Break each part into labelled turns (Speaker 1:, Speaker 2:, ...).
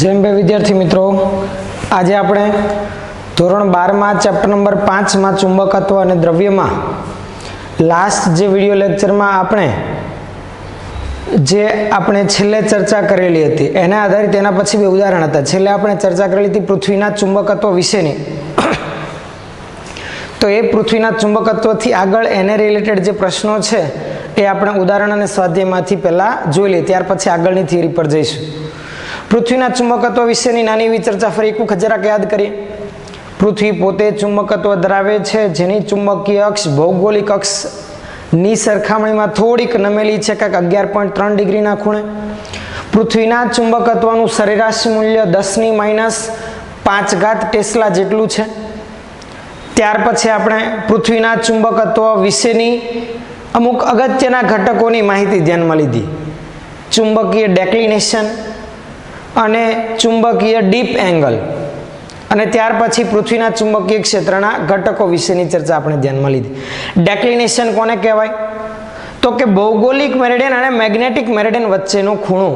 Speaker 1: જેમ બે વિદ્યાર્થી મિત્રો, આજે આપણે ધોરણ 12 ચેપ્ટર નંબર 5 ચુંબકત્વ અને દ્રવ્યમાં લાસ્ટ જે વિડિયો લેક્ચરમાં આપણે છેલ્લે ચર્ચા કરેલી હતી એના આધારિત એના પછી બે ઉદાહરણ હતા. છેલ્લે આપણે ચર્ચા કરેલી હતી પૃથ્વીના ચુંબકત્વ વિશેની. તો એ પૃથ્વીના ચુંબકત્વથી આગળ એને રિલેટેડ જે પ્રશ્નો છે એ આપણે ઉદાહરણ અને સ્વાધ્યાયમાંથી પહેલા જોઈ લઈએ, ત્યાર પછી આગળની થિયરી પર જઈશું. પૃથ્વીના ચુંબકત્વ વિશેની નાની એવી ચર્ચા ફરી એક વખત જરાક યાદ કરીએ. પૃથ્વી પોતે ચુંબકત્વ ધરાવે છે, જેની ચુંબકીય અક્ષ ભૌગોલિક અક્ષની સરખામણીમાં થોડીક નમેલી છે, કંઈક 11.3 ડિગ્રીના ખૂણે. પૃથ્વીના ચુંબકત્વનું સરેરાશ મૂલ્ય 10⁻5 ટેસ્લા જેટલું છે. ત્યાર પછી આપણે પૃથ્વીના ચુંબકત્વ વિશેની અમુક અગત્યના ઘટકોની માહિતી ધ્યાનમાં લીધી. ચુંબકીય ડેક્લિનેશન અને ચુંબકીય ડીપ એંગલ, અને ત્યાર પછી પૃથ્વીના ચુંબકીય ક્ષેત્રના ઘટકો વિશેની ચર્ચા આપણે ધ્યાનમાં લીધી. ડેક્લિનેશન કોને કહેવાય? તો કે ભૌગોલિક મેરિડિયન અને મેગ્નેટિક મેરિડિયન વચ્ચેનો ખૂણો.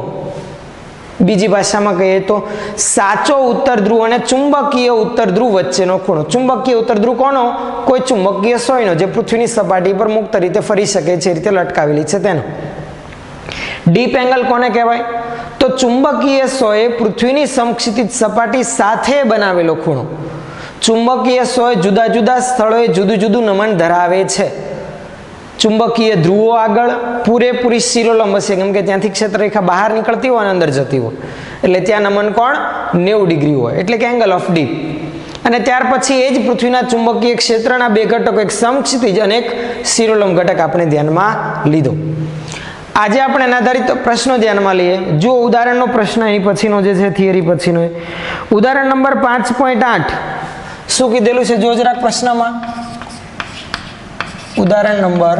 Speaker 1: બીજી ભાષામાં કહીએ તો સાચો ઉત્તર ધ્રુવ અને ચુંબકીય ઉત્તર ધ્રુવ વચ્ચેનો ખૂણો. ચુંબકીય ઉત્તર ધ્રુવ કોનો? કોઈ ચુંબકીય સોયનો જે પૃથ્વીની સપાટી પર મુક્ત રીતે ફરી શકે છે, એ રીતે લટકાવેલી છે તેનો. ડીપ એંગલ કોને કહેવાય? તો ચુંબકીય સોય પૃથ્વીની સમક્ષિતિજ સપાટી સાથે બનાવેલો ખૂણો. ચુંબકીય સોય જુદા જુદા સ્થળોએ જુદું જુદું નમન ધરાવે છે. ચુંબકીય ધ્રુવો આગળ પૂરેપૂરી શિરોલંબ હશે, કેમ કે ત્યાંથી ક્ષેત્રરેખા બહાર નીકળતી હોય અને અંદર જતી હોય, એટલે ત્યાં નમન કોણ 90 ડિગ્રી હોય, એટલે કે એંગલ ઓફ ડીપ. અને ત્યાર પછી એ જ પૃથ્વીના ચુંબકીય ક્ષેત્રના બે ઘટકો, એક સમક્ષિતિજ અને એક શિરોલંબ ઘટક આપણે ધ્યાનમાં લીધો. આજે આપણે એના આધારિત પ્રશ્નો ધ્યાનમાં લઈએ. જો ઉદાહરણનો પ્રશ્ન એની પછીનો જે છે થિયરી પછીનો, ઉદાહરણ નંબર 5.8 શું કીધેલું છે જો જરાક પ્રશ્નમાં. ઉદાહરણ નંબર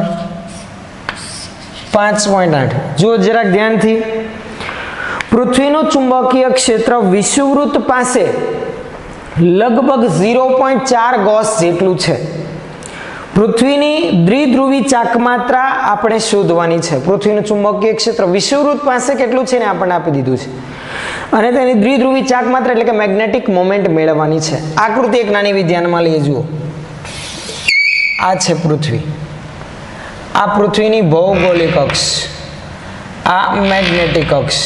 Speaker 1: 5.8 જો જરાક ધ્યાનથી. પૃથ્વીનું ચુંબકીય ક્ષેત્ર વિષુવવૃત્ત પાસે લગભગ 0.4 ગોસ જેટલું છે. પૃથ્વીની દ્વિધ્રુવી ચાકમાત્રા આપણે શોધવાની છે. પૃથ્વીનું ચુંબકીય ક્ષેત્ર વિષુવવૃત્ત પાસે કેટલું છે ને આપણને આપી દીધું છે, અને તેની દ્વિધ્રુવી ચાકમાત્રા એટલે કે મેગ્નેટિક મોમેન્ટ મેળવવાની છે. આકૃતિ એક નાની એવી ધ્યાનમાં લઈએ. જુઓ, આ છે પૃથ્વી, આ પૃથ્વીની ભૌગોલિક અક્ષ, આ મેગ્નેટિક અક્ષ.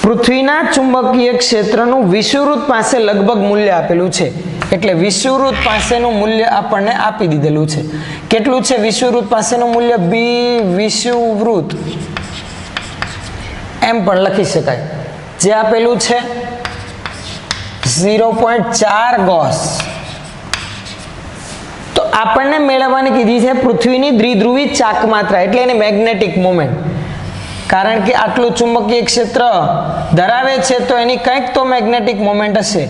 Speaker 1: પૃથ્વીના ચુંબકીય ક્ષેત્રનું વિષુવવૃત્ત પાસે લગભગ મૂલ્ય આપેલું છે, એટલે વિષુવવૃત્ત પાસેનું મૂલ્ય આપણને આપી દીધેલું છે. કેટલું છે વિષુવવૃત્ત પાસેનું મૂલ્ય? બી વિષુવવૃત્ત એમ પણ લખી શકાય, જે આપેલું છે 0.4 ગોસ. તો આપણને મેળવવાની કીધી છે પૃથ્વીની દ્વિધ્રુવી ચાકમાત્રા, એટલે એની મેગ્નેટિક મોમેન્ટ. કારણ કે આટલું ચુંબકીય ક્ષેત્ર ધરાવે છે તો એની કંઈક તો મેગ્નેટિક મોમેન્ટ હશે.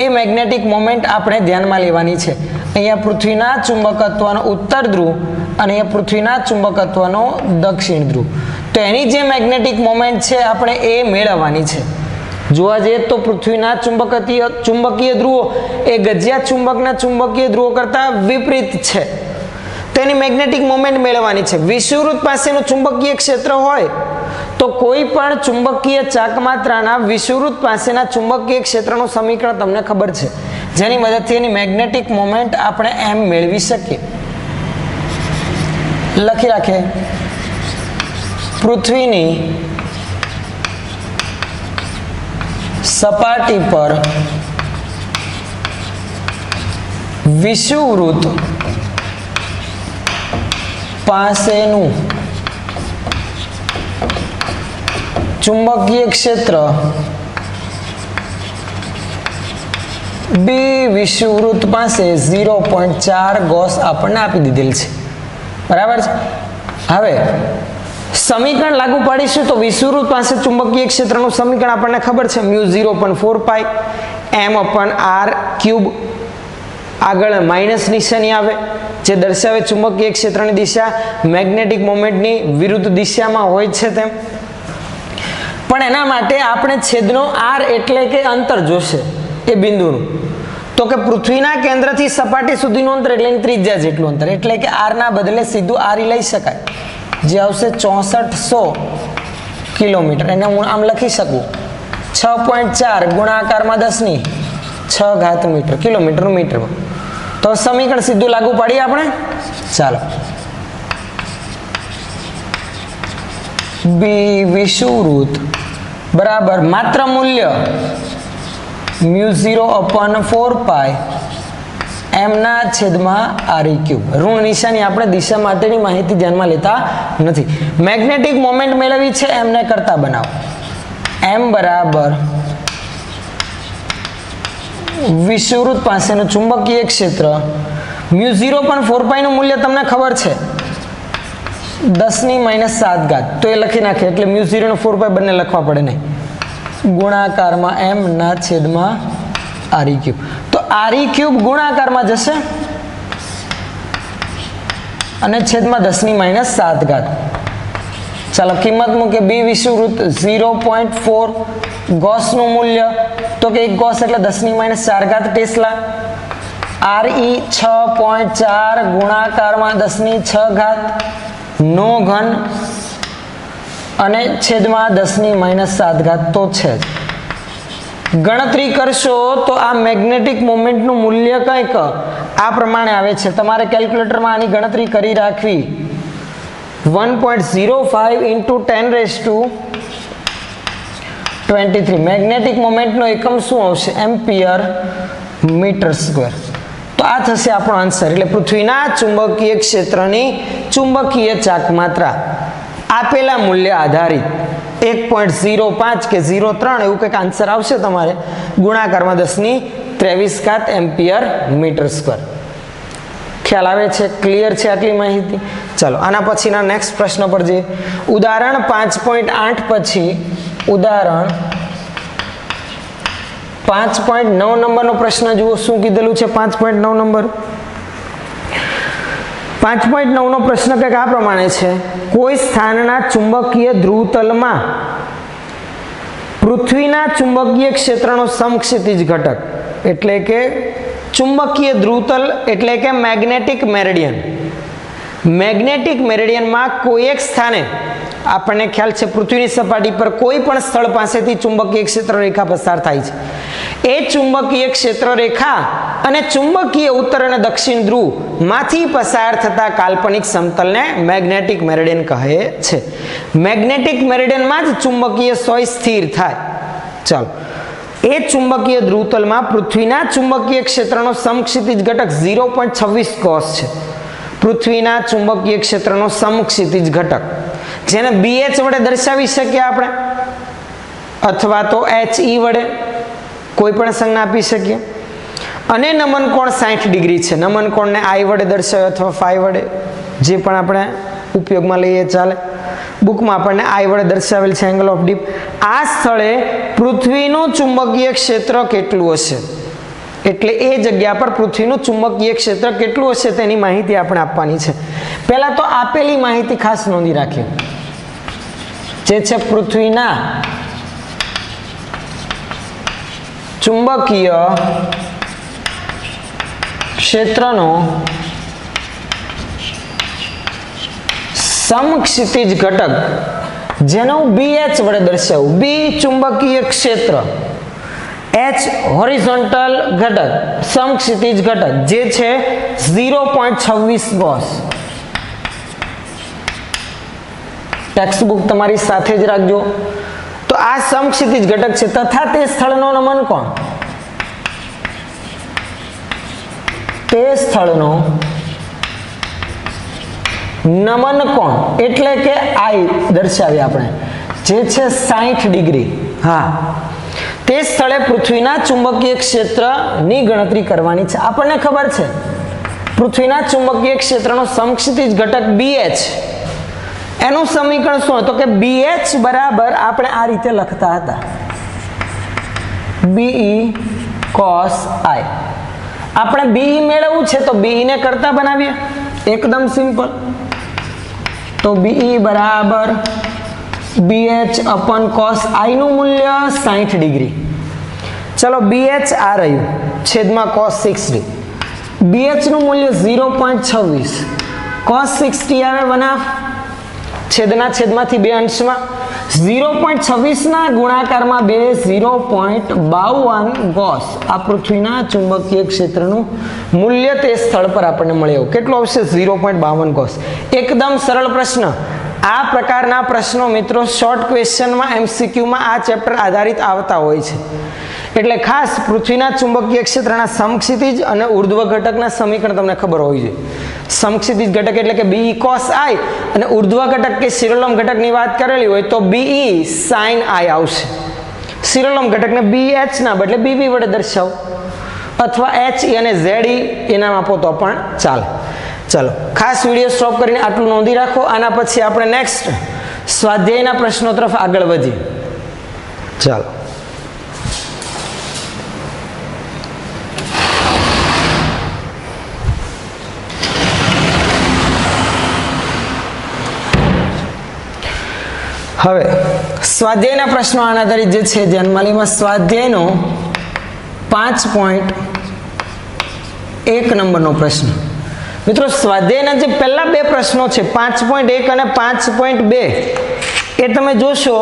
Speaker 1: એ મેગ્નેટિક મોમેન્ટ આપણે ધ્યાનમાં લેવાની છે. અહીંયા પૃથ્વીના ચુંબકત્વનો ઉત્તર ધ્રુવ અને અહીંયા પૃથ્વીના ચુંબકત્વનો દક્ષિણ ધ્રુવ. તો એની જે મેગ્નેટિક મોમેન્ટ છે આપણે એ મેળવવાની છે. જોવા જઈએ તો પૃથ્વીના ચુંબકીય ધ્રુવો એ ગજિયા ચુંબકના ચુંબકીય ધ્રુવો કરતા વિપરીત છે, તો એની મેગ્નેટિક મોમેન્ટ મેળવવાની છે. વિષુવવૃત્ત પાસેનું ચુંબકીય ક્ષેત્ર હોય તો કોઈ પણ ચુંબકીય ચાકમાત્રાના વિષુવવૃત્ત પાસેના ચુંબકીય ક્ષેત્રનું સમીકરણ તમને ખબર છે, જેની મદદથી એની મેગ્નેટિક મોમેન્ટ આપણે એમ મેળવી શકીએ. લખી રાખીએ, પૃથ્વીની સપાટી પર વિષુવવૃત્ત પાસેનું ચુંબકીય ક્ષેત્ર બી વિષુવવૃત્ત પાસે 0.4 ગોસ આપણને આપી દીધેલ છે. બરાબર છે. હવે સમીકરણ લાગુ પાડીશું તો વિષુવવૃત્ત પાસે ચુંબકીય ક્ષેત્રનું સમીકરણ આપણને ખબર છે, μ0.4π m/r³. આગળ માઇનસ નિશાની આવે, જે દર્શાવે ચુંબકીય ક્ષેત્રની દિશા મેગ્નેટિક મોમેન્ટની વિરુદ્ધ દિશામાં હોય છે તેમ. પણ એના માટે આપણે છેદનો r એટલે કે અંતર જોશે, એ બિંદુનું. તો કે પૃથ્વીના કેન્દ્રથી સપાટી સુધીનું અંતર એટલે ત્રિજ્યા જેટલું અંતર, એટલે કે r ના બદલે સીધું r લઈ શકાય, જે આવશે 6400 કિલોમીટર. એને હું આમ લખી શકું 6.4 ગુણાકારમાં 10⁶ મીટર, કિલોમીટરનું મીટરમાં. તો સમીકરણ સીધું લાગુ પાડીએ આપણે. ચાલો, બી વિષુવવૃત્ત બરાબર માત્ર મૂલ્ય μ0/4π એમના છેદમાં આર ક્યુબ. ઋણ નિશાની આપણે દિશા માટેની માહિતી ધ્યાનમાં લેતા નથી. મેગ્નેટિક મોમેન્ટ મેળવી છે એમને કરતા બનાવો. એમ બરાબર વિષુવવૃત્ત પાસેનું ચુંબકીય ક્ષેત્ર μ0/4π નું મૂલ્ય તમને ખબર છે 10⁻⁷. તો એ લખી નાખે એટલે μ0 અને 4π બંને લખવા પડે નહીં. ગુણાકારમાં એમ ના છેદમાં આર ક્યુબ. તો આર ક્યુબ ગુણાકારમાં જશે અને છેદમાં 10⁻⁷. ચાલો કિંમત મૂકે. બી વિષુવવૃત્ત 0.4 ગોસનું મૂલ્ય તો કે એક ગોસ એટલે 10⁻⁴ ટેસ્લા. આર ઈ 6.4 ગુણાકારમાં 10⁶ નો ઘન અને છેદમાં 10⁻⁷ તો છે જ. ગણતરી કરશો તો આ મેગ્નેટિક મોમેન્ટનું મૂલ્ય કંઈક આ પ્રમાણે આવે છે. તમારે કેલ્ક્યુલેટરમાં આની ગણતરી કરી રાખવી. 1.05 × 10⁻23. મેગ્નેટિક મોમેન્ટનો એકમ શું આવશે? Ampere metre square. તો આ થશે આપણો આન્સર. એટલે પૃથ્વીના ચુંબકીય ક્ષેત્રની ચુંબકીય ચાક માત્રા આપેલા મૂલ્ય આધારિત 1.05 કે 0.3 એવું કંઈક આન્સર આવશે તમારે. ગુણાકારમાં 10⁻23 એમ્પિયર મીટર સ્ક્વેર. ખ્યાલ આવે છે? ક્લિયર છે આટલી માહિતી? ચાલો આના પછીના નેક્સ્ટ પ્રશ્ન પર જઈએ. ઉદાહરણ 5.8 પછી ઉદાહરણ 5.9 નંબરનો પ્રશ્ન જુઓ. શું કીધેલું છે 5.9 નંબર? 5.9 નો પ્રશ્ન કંઈક આ પ્રમાણે છે. કોઈ સ્થાનના ચુંબકીય ધ્રુવતલમાં પૃથ્વીના ચુંબકીય ક્ષેત્રનો સમક્ષિતિજ ઘટક એટલે કે ચુંબકીય ધ્રુવતલ એટલે કે મેગ્નેટિક મેરિડિયન. મેગ્નેટિક મેરિડિયનમાં કોઈ એક સ્થાને આપણને ખ્યાલ છે પૃથ્વીની સપાટી પર કોઈ પણ સ્થળ પાસેથી ચુંબકીય ક્ષેત્ર રેખા પસાર થાય છે. એ ચુંબકીય ક્ષેત્ર રેખા અને ચુંબકીય ઉત્તર અને દક્ષિણ ધ્રુવ માંથી પસાર થતા કાલ્પનિક સમતલને મેગ્નેટિક મેરિડિયન કહે છે. મેગ્નેટિક મેરિડિયનમાં જ ચુંબકીય સોય સ્થિર થાય. ચાલો, એ ચુંબકીય ધ્રુવતલમાં પૃથ્વીના ચુંબકીય ક્ષેત્રનો સમક્ષિતિજ ઘટક 0.26 કોસ છે. પૃથ્વીના ચુંબકીય ક્ષેત્રનો સમક્ષિતિજ ઘટક જેને BH વડે દર્શાવી શકીએ આપણે, અથવા તો HE વડે કોઈ પણ સંજ્ઞા આપી શકીએ. અને નમન કોણ 60 ડિગ્રી છે. નમન કોણને I વડે દર્શાવે અથવા φ વડે, જે પણ આપણે ઉપયોગમાં લઈએ ચાલે. બુકમાં આપણને I વડે દર્શાવેલ છે એંગલ ઓફ ડીપ. આ સ્થળે પૃથ્વીનું ચુંબકીય ક્ષેત્ર કેટલું હશે? એટલે એ જગ્યા પર પૃથ્વીનું ચુંબકીય ક્ષેત્ર કેટલું હશે તેની માહિતી આપણે આપવાની છે. પહેલા તો આપેલી માહિતી ખાસ નોંધી રાખીએ, જે છે પૃથ્વીના ચુંબકીય ક્ષેત્રનો સમક્ષિતિજ ઘટક જેનું BH વડે દર્શાવવું. B ચુંબકીય ક્ષેત્ર, H હોરિઝોન્ટલ ઘટક, સમક્ષિતિજ ઘટક જે છે 0.26 ગોસ. ટેક્સ્ટ બુક તમારી સાથે જ રાખજો. તો આ સમક્ષિતિજ ઘટક છે તથા તે સ્થળનો નમન કોણ? તે સ્થળનો નમન કોણ એટલે કે I દર્શાવી આપણે, જે છે 60 ડિગ્રી. હા, તે સ્થળે પૃથ્વીના ચુંબકીય ક્ષેત્રની ગણતરી કરવાની છે. આપણને ખબર છે પૃથ્વીના ચુંબકીય ક્ષેત્રનો સમક્ષિતિજ ઘટક BH. એનું સમીકરણ શું હતું કે BH બરાબર આપણે આ રીતે લખતા હતા, BE cos I. આપણે BE મેળવવું છે તો BE ને કરતા બનાવીએ, એકદમ સિમ્પલ. તો BE બરાબર BH upon cos I નું મૂલ્ય 60 ડિગ્રી. ચલો BH આ રહ્યું છેદમાં cos 60. BH નું મૂલ્ય 0.26, cos 60 આવે 1/2. છેદના છેદમાંથી 2 અંશમાં 0.26 ગુણાકારમાં 2 0.52 ગોસ આ પૃથ્વીના ચુંબકીય ક્ષેત્રનું મૂલ્ય તે સ્થળ પર આપણને મળ્યું. કેટલું આવશે? 0.52 ગોસ. એકદમ સરળ પ્રશ્ન. આ પ્રકારના પ્રશ્નો મિત્રો શોર્ટ ક્વેશ્ચનમાં MCQમાં આ ચેપ્ટર આધારિત આવતા હોય છે. એટલે ખાસ પૃથ્વીના ચુંબકીય ક્ષેત્રના સમક્ષિતિજ અને ઉર્ધ્વ ઘટકના સમીકરણ તમને ખબર હોવી જોઈએ. સમક્ષિતિજ ઘટક એટલે કે BE cos I અને ઉર્ધ્વ ઘટક કે શિરોલંબ ઘટકની વાત કરેલી હોય તો BE sin I આવશે. શિરોલંબ ઘટકને BH ના બદલે BB વડે દર્શાવો અથવા HE અને ZE એનામ આપો તો પણ ચાલે. ચલો ખાસ વિડીયો સ્ટોપ કરીને આટલું નોંધી રાખો. આના પછી આપણે નેક્સ્ટ સ્વાધ્યાયના પ્રશ્નો તરફ આગળ વધીએ. ચાલો. હવે સ્વાધ્યાયના પ્રશ્નો આના આધારિત જે છે ધ્યાનમાં લેવામાં સ્વાધ્યાયનો 5.1 નંબરનો પ્રશ્ન. મિત્રો સ્વાધ્યાયના જે પહેલા બે પ્રશ્નો છે 5.1 અને 5.2 એ તમે જોશો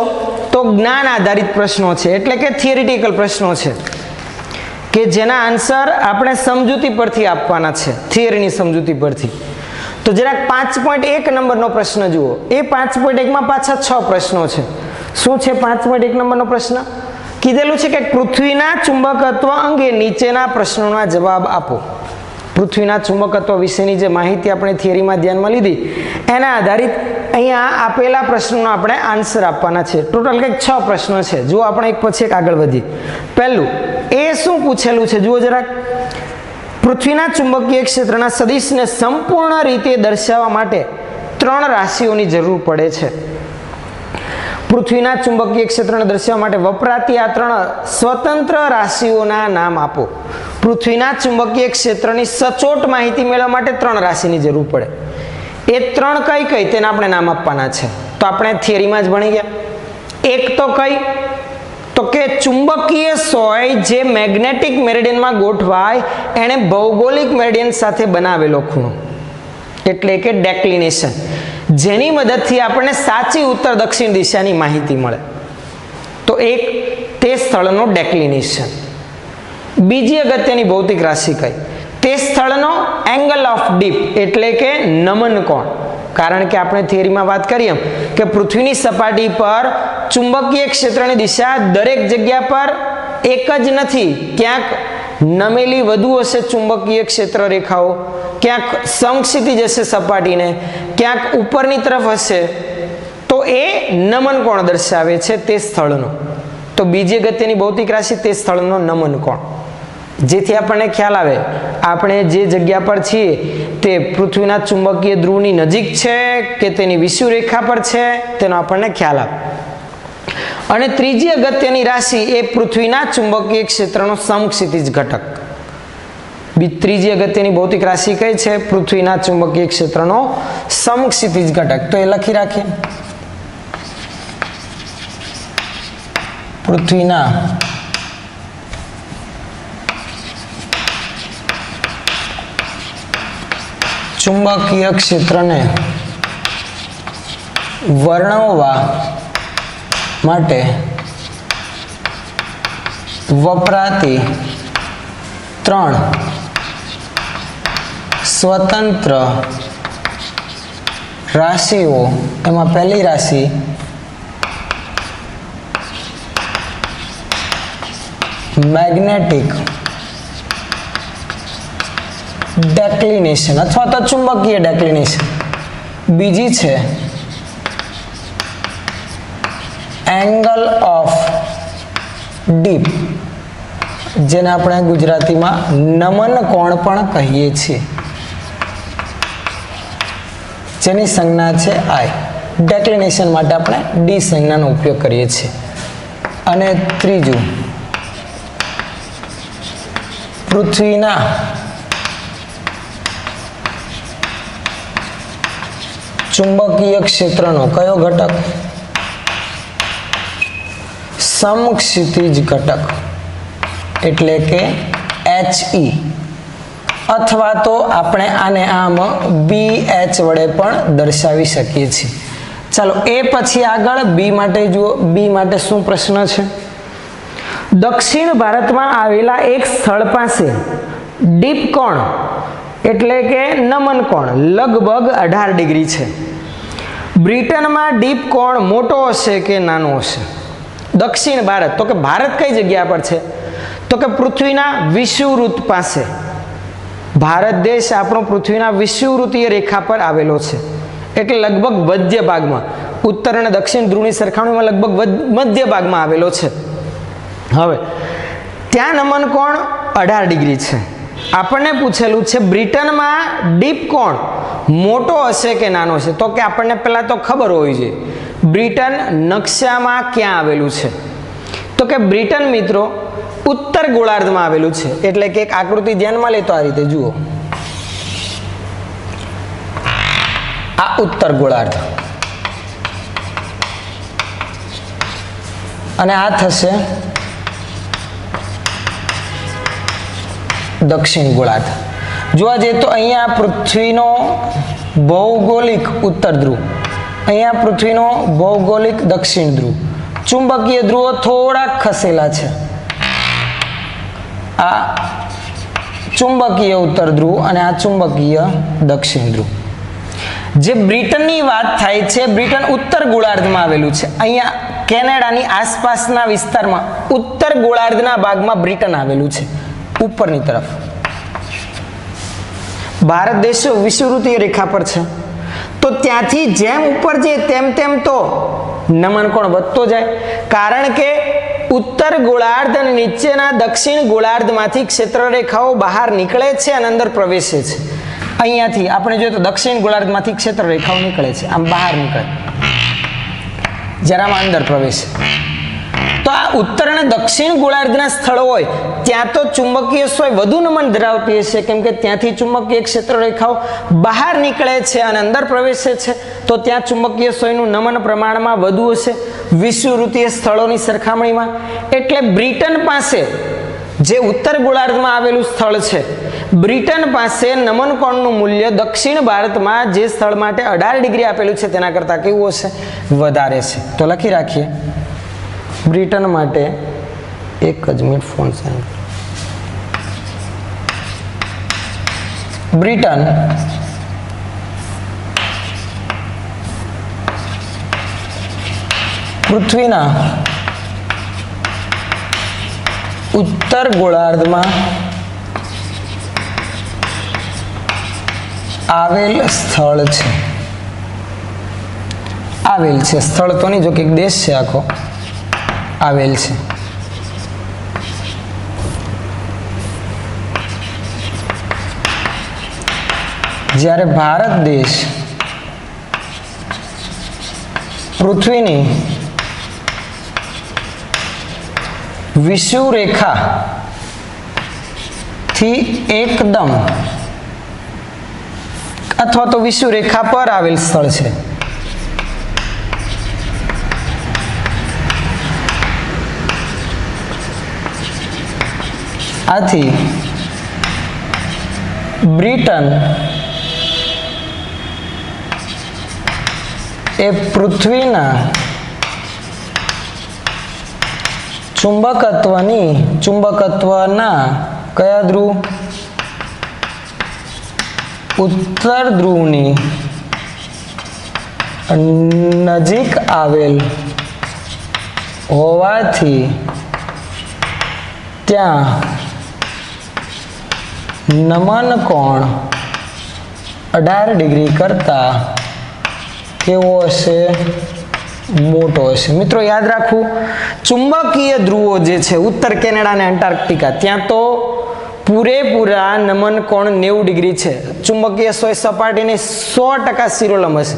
Speaker 1: તો જ્ઞાન આધારિત પ્રશ્નો છે, એટલે કે થિયરિટિકલ પ્રશ્નો છે કે જેના આન્સર આપણે સમજૂતી પરથી આપવાના છે, થિયરીની સમજૂતી પરથી. તો જરાક 5.1 નંબરનો પ્રશ્ન જુઓ. એ 5.1 માં પાછા 6 પ્રશ્નો છે. શું છે 5.1 નંબરનો પ્રશ્ન? કીધેલું છે કે પૃથ્વીના ચુંબકત્વ અંગે નીચેના પ્રશ્નોના જવાબ આપો. પૃથ્વીના ચુંબકત્વ વિશેની જે માહિતી આપણે થિયરીમાં ધ્યાનમાં લીધી એના આધારિત અહીંયા આપેલા પ્રશ્નોનો આપણે આન્સર આપવાના છે. ટોટલ કંઈક 6 પ્રશ્નો છે. જુઓ આપણે એક પછી એક આગળ વધીએ. પહેલું એ શું પૂછેલું છે જુઓ જરાક. પૃથ્વીના ચુંબકીય ક્ષેત્રના સદિશને સંપૂર્ણ રીતે દર્શાવવા માટે 3 રાશિઓની જરૂર પડે છે. પૃથ્વીના ચુંબકીય ક્ષેત્રને દર્શાવવા માટે વપરાતી આ 3 સ્વતંત્ર રાશિઓના નામ આપો. પૃથ્વીના ચુંબકીય ક્ષેત્રની સચોટ માહિતી મેળવવા માટે 3 રાશિની જરૂર પડે. એ 3 કઈ કઈ તેના આપણે નામ આપવાના છે. તો આપણે થિયરીમાં જ ભણી ગયા. એક તો કઈ તો કે ચુંબકીય સોય જે મેગ્નેટિક મેરિડિયનમાં ગોઠવાય એને ભૌગોલિક મેરિડિયન સાથે બનાવેલો ખૂણો એટલે કે ડેક્લિનેશન, જેની મદદથી આપણને સાચી ઉત્તર દક્ષિણ દિશાની માહિતી મળે. તો એક તે સ્થળનો ડેક્લિનેશન. બીજી અગત્યની ભૌતિક રાશિ કઈ? તે સ્થળનો એંગલ ઓફ ડીપ એટલે કે નમન કોણ. કારણ કે આપણે થિયરીમાં વાત કરીએ કે પૃથ્વીની સપાટી પર ચુંબકીય ક્ષેત્રની દિશા દરેક જગ્યા પર એક જ નથી. ક્યાંક નમેલી વધુ હશે ચુંબકીય ક્ષેત્ર રેખાઓ, ક્યાંક સમક્ષિતિજ હશે સપાટીને, ક્યાંક ઉપરની તરફ હશે. તો એ નમન કોણ દર્શાવે છે તે સ્થળનો. તો બીજી અગત્યની ભૌતિક રાશિ તે સ્થળનો નમન કોણ, જેથી આપણને ખ્યાલ આવે આપણે જે જગ્યા પર છીએ તે પૃથ્વીના ચુંબકીય ધ્રુવની નજીક છે કે તેની વિષુવરેખા પર છે તેનો આપણને ખ્યાલ આવે. અને ત્રીજી અગત્યની રાશિ એ પૃથ્વીના ચુંબકીય ક્ષેત્રનો સમક્ષિતિજ ઘટક. ત્રીજી અગત્યની ભૌતિક રાશિ કઈ છે? પૃથ્વીના ચુંબકીય ક્ષેત્રનો સમક્ષિતિજ ઘટક. તો એ લખી રાખીએ. પૃથ્વીના ચુંબકીય ક્ષેત્રને વર્ણવવા માટે વપરાતી 3 સ્વતંત્ર રાશિઓ. એમાં પહેલી રાશિ મેગ્નેટિક ડેક્લિનેશન અથવા તો ચુંબકીય ડેક્લિનેશન. બીજી છે એંગલ ઓફ ડીપ, જેને આપણે ગુજરાતીમાં નમન કોણ પણ કહીએ છીએ, જેની સંજ્ઞા છે આઈ. ડેક્લિનેશન માટે આપણે ડી સંજ્ઞાનો ઉપયોગ કરીએ છીએ. અને ત્રીજું પૃથ્વીના ચુંબકીય ક્ષેત્રનો કયો ઘટક? સમક્ષિતિજ ઘટક એટલે કે HE, અથવા તો આપણે આને આમ BH વડે પણ દર્શાવી શકીએ છીએ. ચાલો એ પછી આગળ બી માટે જુઓ. બી માટે શું પ્રશ્ન છે? દક્ષિણ ભારતમાં આવેલા એક સ્થળ પાસે ડીપ કોણ એટલે કે નમન કોણ લગભગ 18 ડિગ્રી છે. બ્રિટનમાં ડીપ કોણ મોટો હશે કે નાનો હશે? દક્ષિણ ભારત તો કે ભારત કઈ જગ્યા પર છે? તો કે પૃથ્વીના વિષુવવૃત્ત પાસે. ભારત દેશ આપણો પૃથ્વીના વિષુવવૃત્તીય રેખા પર આવેલો છે, એટલે લગભગ મધ્ય ભાગમાં. ઉત્તર અને દક્ષિણ ધ્રુવની સરખામણીમાં લગભગ મધ્ય ભાગમાં આવેલો છે. હવે ત્યાં નમન કોણ 18 ડિગ્રી છે. આપણને પૂછેલું છે બ્રિટનમાં ડીપ કોણ મોટો હશે કે નાનો હશે? તો કે આપણને પહેલા તો ખબર હોવી જોઈએ બ્રિટન નકશામાં ક્યાં આવેલું છે. તો કે બ્રિટન મિત્રો ઉત્તર ગોળાર્ધમાં આવેલું છે. એટલે કે એક આકૃતિ ધ્યાનમાં લે તો આ રીતે જુઓ, આ ઉત્તર ગોળાર્ધ અને આ થશે દક્ષિણ ગોળાર્ધ. જોવા જઈએ તો અહીંયા પૃથ્વીનો ભૌગોલિક ઉત્તર ધ્રુવ, અહીંયા પૃથ્વીનો ભૌગોલિક દક્ષિણ ધ્રુવ, ચુંબકીય ધ્રુવો થોડાક ખસેલા છે. આ ચુંબકીય ઉત્તર ધ્રુવ અને આ ચુંબકીય દક્ષિણ ધ્રુવ. જે બ્રિટનની વાત થાય છે, બ્રિટન ઉત્તર ગોળાર્ધમાં આવેલું છે. અહીંયા કેનેડાની આસપાસના વિસ્તારમાં ઉત્તર ગોળાર્ધના ભાગમાં બ્રિટન આવેલું છે, ઉપરની તરફ. ભારત દેશ વિષુવવૃત્તીય રેખા પર છે, તો ત્યાંથી જેમ ઉપર જઈએ તેમ તેમ તો નમન કોણ વધતો જાય, કારણ કે ઉત્તર ગોળાર્ધ અને નીચેના દક્ષિણ ગોળાર્ધમાંથી ક્ષેત્ર રેખાઓ બહાર નીકળે છે અને અંદર પ્રવેશે છે. અહીંયાથી આપણે જોઈએ તો દક્ષિણ ગોળાર્ધમાંથી ક્ષેત્ર રેખાઓ નીકળે છે, આમ બહાર નીકળે, જરામાં અંદર પ્રવેશે. તો આ ઉત્તર અને દક્ષિણ ગોળાર્ધના સ્થળો હોય ત્યાં તો ચુંબકીય સોય વધુ નમન ધરાવતી હશે, કેમ કે ત્યાંથી ચુંબકીય ક્ષેત્ર રેખાઓ બહાર નીકળે છે અને અંદર પ્રવેશે છે, તો ત્યાં ચુંબકીય સોયનું નમન પ્રમાણમાં વધુ હશે વિષુવવૃત્તીય સ્થળોની સરખામણીમાં. એટલે બ્રિટન પાસે જે ઉત્તર ગોળાર્ધમાં આવેલું સ્થળ છે, બ્રિટન પાસે નમન કોણનું મૂલ્ય દક્ષિણ ભારતમાં જે સ્થળ માટે 18 ડિગ્રી આપેલું છે તેના કરતાં કેવું હશે? વધારે છે. તો લખી રાખીએ બ્રિટન માટે એક જ મિનિટ ફોન સેન્ડ. બ્રિટન પૃથ્વીના ઉત્તર ગોળાર્ધમાં આવેલ સ્થળ છે. આવેલ છે સ્થળ તો નહીં, જો કે એક દેશ છે આખો આવેલ છે. જ્યારે ભારત દેશ પૃથ્વીની વિષુવરેખા થી એકદમ અથવા તો વિષુવરેખા પર આવેલ સ્થળ છે. આથી બ્રિટન એ પૃથ્વીના ચુંબકત્વના કયા ધ્રુવ? ઉત્તર ધ્રુવની નજીક આવેલ હોવાથી ત્યાં નમન કોણ 18 ડિગ્રી કરતા કેવો હશે? મોટો હશે. મિત્રો યાદ રાખવું, ચુંબકીય ધ્રુવો જે છે ઉત્તર કેનેડા અને અંટાર્કટિકા, ત્યાં તો પૂરેપૂરા નમન કોણ 90 ડિગ્રી છે. ચુંબકીય સોય સપાટીની 100% શિરોલંબ હશે,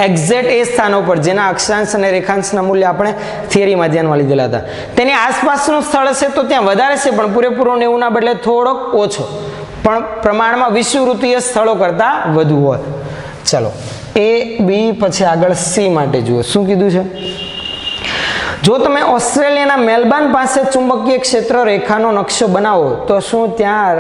Speaker 1: એક્ઝેક્ટ એ સ્થાનો પર જેના અક્ષાંશ અને રેખાંશના મૂલ્ય આપણે થિયરીમાં ધ્યાનમાં લીધેલા હતા. તેની આસપાસનું સ્થળ છે તો ત્યાં વધારે છે, પણ પૂરેપૂરો 90 ના બદલે થોડોક ઓછો, પણ પ્રમાણમાં વિષુવવૃત્તીય સ્થળો કરતાં વધુ હોય. ચલો એ બી પછી આગળ સી માટે જુઓ શું કીધું છે. જો તમે ઓસ્ટ્રેલિયાના મેલબર્ન પાસે ચુંબકીય ક્ષેત્ર રેખાનો નકશો બનાવો તો શું ત્યાં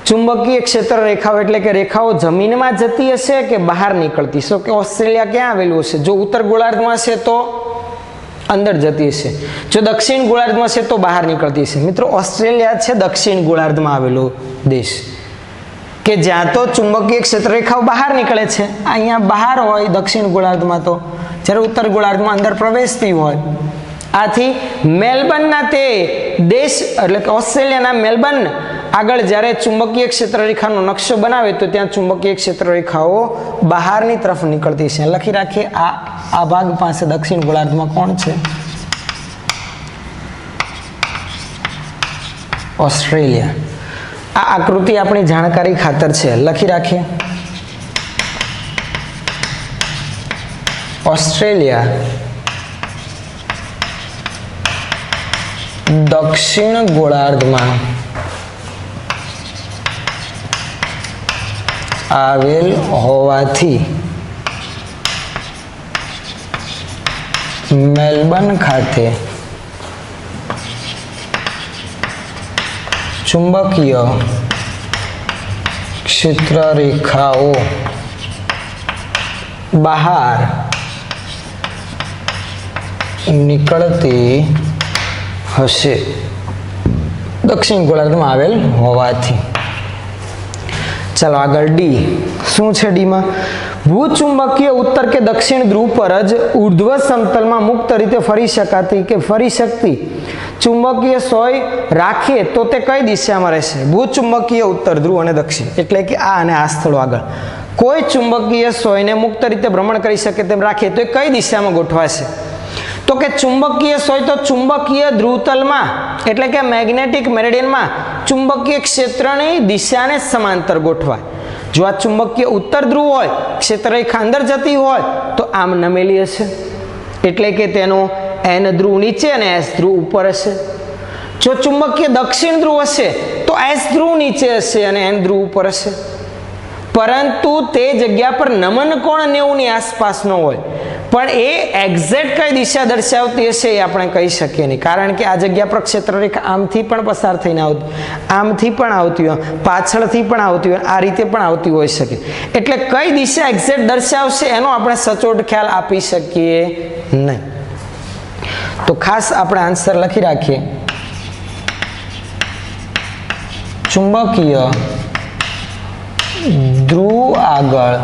Speaker 1: ચુંબકીય ક્ષેત્ર રેખાઓ એટલે કે રેખાઓ જમીનમાં જતી હશે કે બહાર નીકળતી? સો કે ઓસ્ટ્રેલિયા ક્યાં આવેલું હશે? જો ઉત્તર ગોળાર્ધમાં છે તો અંદર જતી હશે, જો દક્ષિણ ગોળાર્ધમાં છે તો બહાર નીકળતી હશે. મિત્રો, ઓસ્ટ્રેલિયા છે દક્ષિણ ગોળાર્ધમાં આવેલો દેશ કે જ્યાં તો ચુંબકીય ક્ષેત્ર રેખાઓ બહાર નીકળે છે. અહીંયા બહાર હોય દક્ષિણ ગોળાર્ધમાં, તો જ્યારે ઉત્તર ગોળાર્ધમાં અંદર પ્રવેશતી હોય. આથી મેલબર્નના તે દેશ એટલે કે ઓસ્ટ્રેલિયાના મેલબર્ન આગળ જ્યારે ચુંબકીય ક્ષેત્ર રેખાનો નકશો બનાવે તો ત્યાં ચુંબકીય ક્ષેત્ર રેખાઓ બહારની તરફ નીકળતી છે. લખી રાખીએ, આ ભાગ પાસે દક્ષિણ ગોળાર્ધમાં કોણ છે? ઓસ્ટ્રેલિયા. આ આકૃતિ આપણી જાણકારી ખાતર છે, લખી રાખીએ. ઓસ્ટ્રેલિયા દક્ષિણ ગોળાર્ધમાં આવેલ હોવાથી મેલબર્ન ખાતે ચુંબકીય ક્ષેત્ર રેખાઓ બહાર નીકળતી હશે, દક્ષિણ ગોળાર્ધમાં આવેલ હોવાથી. ચાલો આગળ ડી. શું છે ડીમાં? ભૂચુંબકીય ઉત્તર કે દક્ષિણ ધ્રુવ પર જ ઉર્ધ્વ સમતલમાં મુક્ત રીતે ફરી શકતી ચુંબકીય સોય રાખીએ તો તે કઈ દિશામાં રહેશે? ભૂચુંબકીય ઉત્તર ધ્રુવ અને દક્ષિણ એટલે કે આ અને આ સ્થળો આગળ કોઈ ચુંબકીય સોયને મુક્ત રીતે ભ્રમણ કરી શકે તેમ રાખીએ તો એ કઈ દિશામાં ગોઠવાશે? તો કે ચુંબકીય સોય તો ચુંબકીય ધ્રુવતલમાં એટલે કે મેગ્નેટિક મેરિડિયનમાં ચુંબકીય ક્ષેત્રની દિશાને સમાંતર ગોઠવાય. જો આ ચુંબકીય ઉત્તર ધ્રુવ હોય, ક્ષેત્ર રેખા અંદર જતી હોય તો આમ નમેલી હશે એટલે કે તેનો એન ધ્રુવ નીચે અને એસ ધ્રુવ ઉપર હશે. જો ચુંબકીય દક્ષિણ ધ્રુવ હશે તો એસ ધ્રુવ નીચે હશે અને એન ધ્રુવ ઉપર હશે. પરંતુ તે જગ્યા પર નમન કોણ 90 ની આસપાસ ન હોય, પણ એ એક્ઝેક્ટ કઈ દિશા દર્શાવતી હશે એ આપણે કહી શકીએ નહીં, કારણ કે આ જગ્યા પર ક્ષેત્ર રેખા આમથી પણ પસાર થઈને આવતી, આમથી પણ આવતી હોય, પાછળથી પણ આવતી હોય, આ રીતે પણ આવતી હોઈ શકે. એટલે કઈ દિશા એક્ઝેક્ટ દર્શાવશે એનો આપણે સચોટ ખ્યાલ આપી શકીએ નહીં. તો ખાસ આપણે આન્સર લખી રાખીએ. ચુંબકીય ધ્રુવ આગળ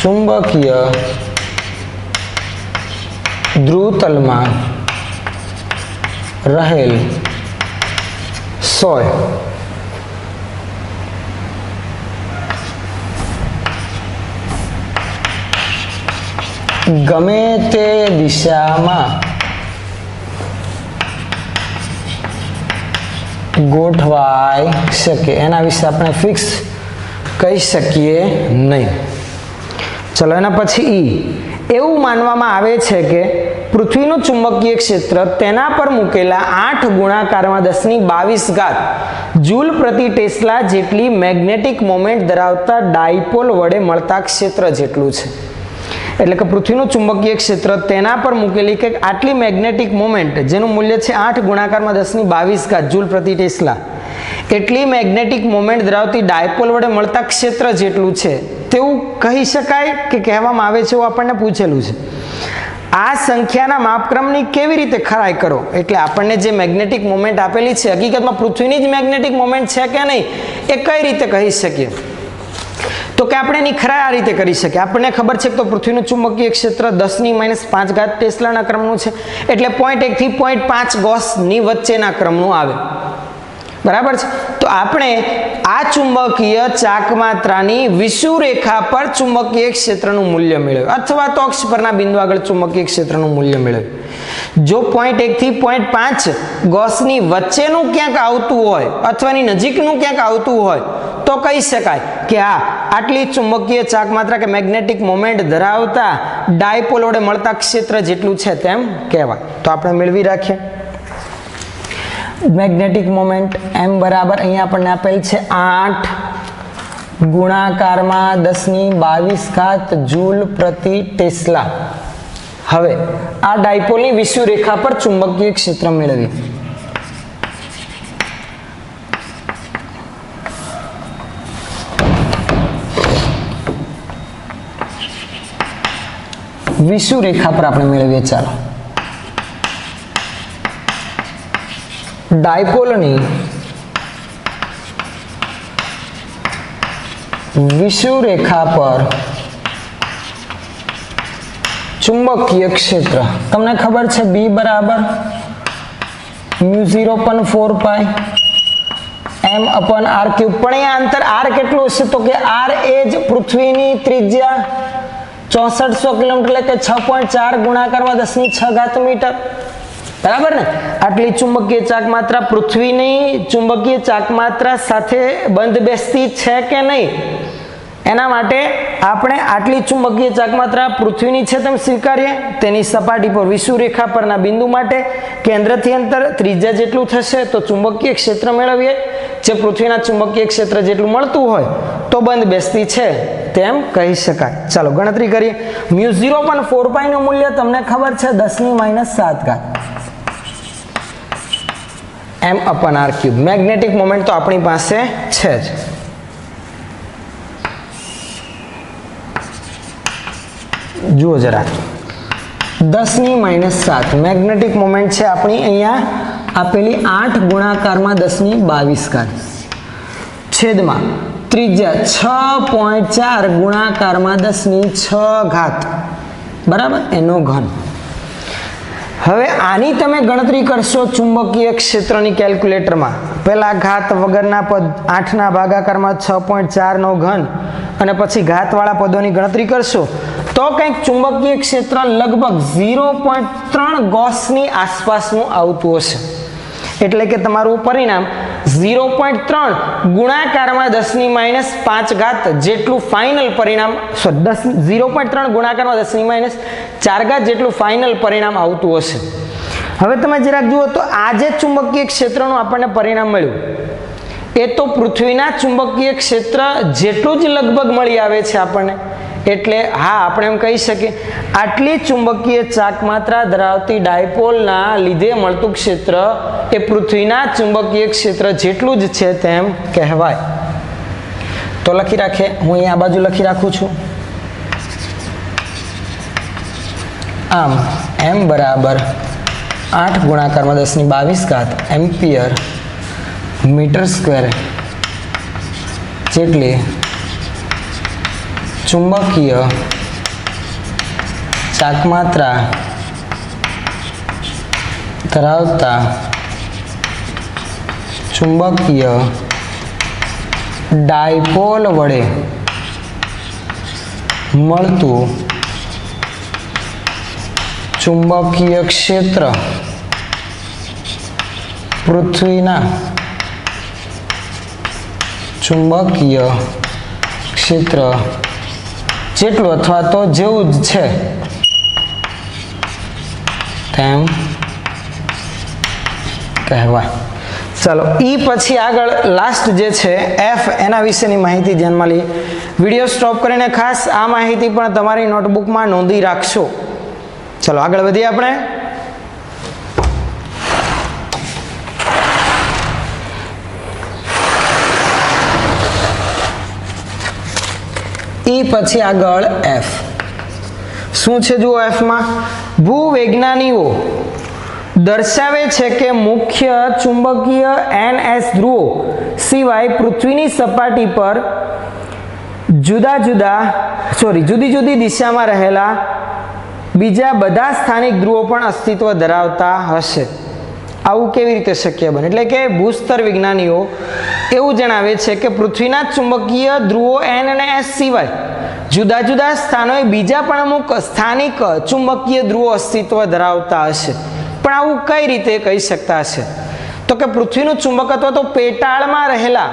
Speaker 1: ચુંબકીય ધ્રુવતલમાં રહેલ સોય ગમે તે દિશામાં ગોઠવાઈ શકે એના વિશે આપણે ફિક્સ કહી શકીએ નહીં. ચલો એના પછી ઈ. એવું માનવામાં આવે છે કે પૃથ્વીનું ચુંબકીય ક્ષેત્ર તેના પર મૂકેલા 8 ગુણાકારમાં 1022 જૂલ પ્રતિ ટેસ્લા જેટલી મેગ્નેટિક મોમેન્ટ ધરાવતા ડાયપોલ વડે મળતા ક્ષેત્ર જેટલું છે. એટલે કે પૃથ્વીનું ચુંબકીય ક્ષેત્ર તેના પર મૂકેલી કે આટલી મેગ્નેટિક મોમેન્ટ જેનું મૂલ્ય છે 8 ગુણાકારમાં 1022 જૂલ પ્રતિ ટેસ્લા એટલી મેગ્નેટિક મોમેન્ટ ધરાવતી ડાયપોલ વડે મળતા ક્ષેત્ર જેટલું છે તેવું કહી શકાય કે કહેવામાં આવે છે એવું આપણને પૂછેલું છે. આ સંખ્યાના માપક્રમની કેવી રીતે ખરાઈ કરો? એટલે આપણને જે મેગ્નેટિક મોમેન્ટ આપેલી છે હકીકતમાં પૃથ્વીની જ મેગ્નેટિક મોમેન્ટ છે કે નહીં એ કઈ રીતે કહી શકીએ? તો કે આપણે એની ખરાઈ આ રીતે કરી શકીએ. આપણને ખબર છે કે તો પૃથ્વીનું ચુંબકીય ક્ષેત્ર 10⁻5 ટેસ્લાના ક્રમનું છે એટલે 0.1 થી 0.5 ગોસની વચ્ચેના ક્રમનું આવે, બરાબર છે. તો આપણે આ ચુંબકીય ચાકમાત્રાની વિષુવરેખા પર ચુંબકીય ક્ષેત્રનું મૂલ્ય મેળવ્યું અથવા તો અક્ષ પરના બિંદુ આગળ ચુંબકીય ક્ષેત્રનું મૂલ્ય મેળવ્યું. જો 0.1 થી 0.5 ગોસની વચ્ચેનું ક્યાંક આવતું હોય અથવા એની નજીકનું ક્યાંક આવતું હોય તો કહી શકાય કે આટલી ચુંબકીય ચાકમાત્રા કે મેગ્નેટિક મોમેન્ટ ધરાવતા ડાયપોલ વડે મળતા ક્ષેત્ર જેટલું છે તેમ કહેવાય. તો આપણે મેળવી રાખીએ મેગ્નેટિક મોમેન્ટ m બરાબર અહીંયા આપણને આપેલ છે 8 ગુણાકારમાં 10⁻22 જૂલ પ્રતિ ટેસ્લા. હવે આ ડાયપોલની વિષુવરેખા પર ચુંબકીય ક્ષેત્ર મેળવી. વિષુવ રેખા પર આપણે મેળવીએ. ચાલો, ડાયપોલની વિષુવ રેખા પર ચુંબકીય ક્ષેત્ર તમને ખબર છે B બરાબર μ0.4π m/r³. પણ એ અંતર r કેટલું હશે? તો કે r એ જ પૃથ્વીની ત્રિજ્યા 6400 કિલોમીટર એટલે કે 6.4 ગુણાકારમાં 10⁶ મીટર. બરાબર ને? આટલી ચુંબકીય ચાકમાત્રા પૃથ્વીની ચુંબકીય ચાકમાત્રા સાથે બંધ બેસતી છે કે નહીં, એના માટે આપણે આટલી ચુંબકીય ચાકમાત્રા પૃથ્વીની છે તેમ સ્વીકારીએ. તેની સપાટી પર વિષુવ રેખા પરના બિંદુ માટે કેન્દ્રથી અંતર ત્રિજ્યા જેટલું થશે તો ચુંબકીય ક્ષેત્ર મેળવીએ. જે પૃથ્વીના ચુંબકીય ક્ષેત્ર જેટલું મળતું હોય તો બંધ બેસતી છે તેમ કહી શકાય. ચાલો ગણતરી કરીએ. μ0.4π નું મૂલ્ય તમને ખબર છે 10⁻⁷ m/r³. મેગ્નેટિક મોમેન્ટ તો આપણી પાસે છે જ. જુઓ જરા, 10⁻⁷ મેગ્નેટિક મોમેન્ટ છે આપણી અહીંયા આપેલી 8 ગુણાકારમાં 10⁻22 છેદમાં ત્રિજ્યા 6.4 ગુણાકારમાં 10⁶ બરાબર એનો ઘન. હવે આની તમે ગણતરી કરશો ચુંબકીય ક્ષેત્રની કેલ્ક્યુલેટરમાં. પહેલા ઘાત વગરના પદ 8ના ભાગાકારમાં 6.4 નો ઘન અને પછી ઘાતવાળા પદોની ગણતરી કરશો તો કંઈક ચુંબકીય ક્ષેત્ર લગભગ 0.3 ગોસની આસપાસનું આવતું હશે. એટલે કે તમારું પરિણામ 0.3 ગુણાકારમાં 10⁻⁵ જેટલું ફાઇનલ પરિણામ 0.3 ગુણાકારમાં 10⁻⁴ જેટલું ફાઇનલ પરિણામ આવતું હશે. હવે તમે જરાક જુઓ તો આ જે ચુંબકીય ક્ષેત્રનું આપણને પરિણામ મળ્યું એ તો પૃથ્વીના ચુંબકીય ક્ષેત્ર જેટલું જ લગભગ મળી આવે છે આપણને. એટલે હા, આપણે એમ કહી શકીએ આટલી ચુંબકીય ચાકમાત્રા ધરાવતી ડાયપોલના લીધે મળતું ક્ષેત્ર એ પૃથ્વીના ચુંબકીય ક્ષેત્ર જેટલું જ છે તેમ કહેવાય. તો લખી રાખીએ, હું અહીંયા આ બાજુ લખી રાખું છું. આમ m બરાબર 8 ગુણાકારમાં 10⁻22 એમ્પિયર મીટર સ્ક્વેર જેટલી ચુંબકીય ચાકમાત્રા ધરાવતા ચુંબકીય ડાયપોલ વડે મળતું ચુંબકીય ક્ષેત્ર પૃથ્વીના ચુંબકીય ક્ષેત્ર જેટલું અથવા તો જેવું જ છે તેમ કહેવાય. ચાલો ઈ પછી આગળ લાસ્ટ જે છે F એના વિશેની માહિતી ધ્યાનમાં લઈએ. વિડીયો સ્ટોપ કરીને ખાસ આ માહિતી પણ તમારી નોટબુકમાં નોંધી રાખશો. ચલો આગળ વધીએ આપણે. ઈ પછી આગળ F શું છે જુઓ. F માં ભૂવૈજ્ઞાનિકો દર્શાવે છે કે મુખ્ય ચુંબકીય NS ધ્રુવો સિવાય પૃથ્વીની સપાટી પર જુદી જુદી દિશામાં રહેલા બીજા બધા સ્થાનિક ધ્રુવો પણ અસ્તિત્વ ધરાવતા હશે. આવું કેવી રીતે શક્ય બને? એટલે કે ભૂસ્તર વિજ્ઞાનીઓ એવું જણાવે છે કે પૃથ્વીના ચુંબકીય ધ્રુવો N અને S સિવાય જુદા જુદા સ્થાનોએ બીજા પણ અમુક સ્થાનિક ચુંબકીય ધ્રુવો અસ્તિત્વ ધરાવતા હશે. પણ આવું કઈ રીતે કહી શકતા હશે? તો કે પૃથ્વીનું ચુંબકત્વ તો પેટાળમાં રહેલા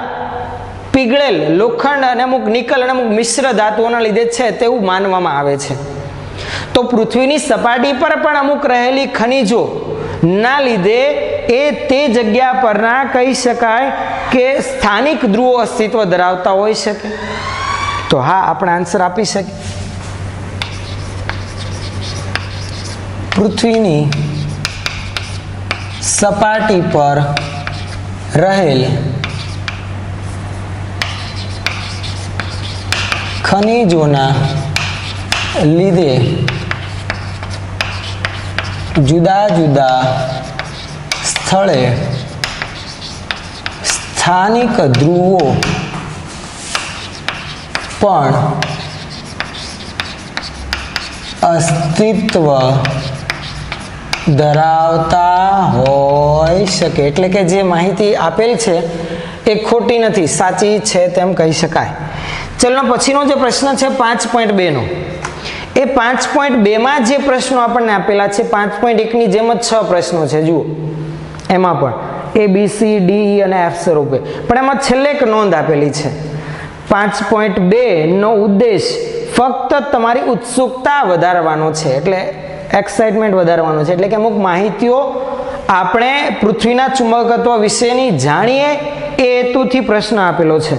Speaker 1: પીગળેલ લોખંડ અને અમુક નિકલ અને અમુક મિશ્ર ધાતુઓના લીધે છે તેવું માનવામાં આવે છે. તો પૃથ્વીની સપાટી પર પણ અમુક રહેલી ખનિજો ના લીધે એ તે જગ્યા પરના કહી શકાય કે સ્થાનિક ધ્રુવો અસ્તિત્વ ધરાવતા હોઈ શકે. તો હા, આપણે આન્સર આપી શકીએ. પૃથ્વીની સપાટી પર રહેલ ખનિજોના લીધે જુદા જુદા સ્થળે સ્થાનિક ધ્રુવો પણ અસ્તિત્વ ધરાવતા હોઈ શકે, એટલે કે જે માહિતી આપેલ છે એ ખોટી નથી, સાચી છે તેમ કહી શકાય. ચલો પછીનો જે પ્રશ્ન છે 5.2 નો, એ 5.2 જે પ્રશ્નો આપણને આપેલા છે 5.1 ની જેમ જ 6 પ્રશ્નો છે. જુઓ એમાં પણ ABCD અને F સ્વરૂપે, પણ એમાં છેલ્લે એક નોંધ આપેલી છે. 5.2 નો ઉદ્દેશ ફક્ત તમારી ઉત્સુકતા વધારવાનો છે, એટલે એક્સાઇટમેન્ટ વધારવાનો છે, એટલે કે અમુક માહિતીઓ આપણે પૃથ્વીના ચુંબકત્વ વિશેની જાણીએ એ હેતુથી પ્રશ્ન આપેલો છે.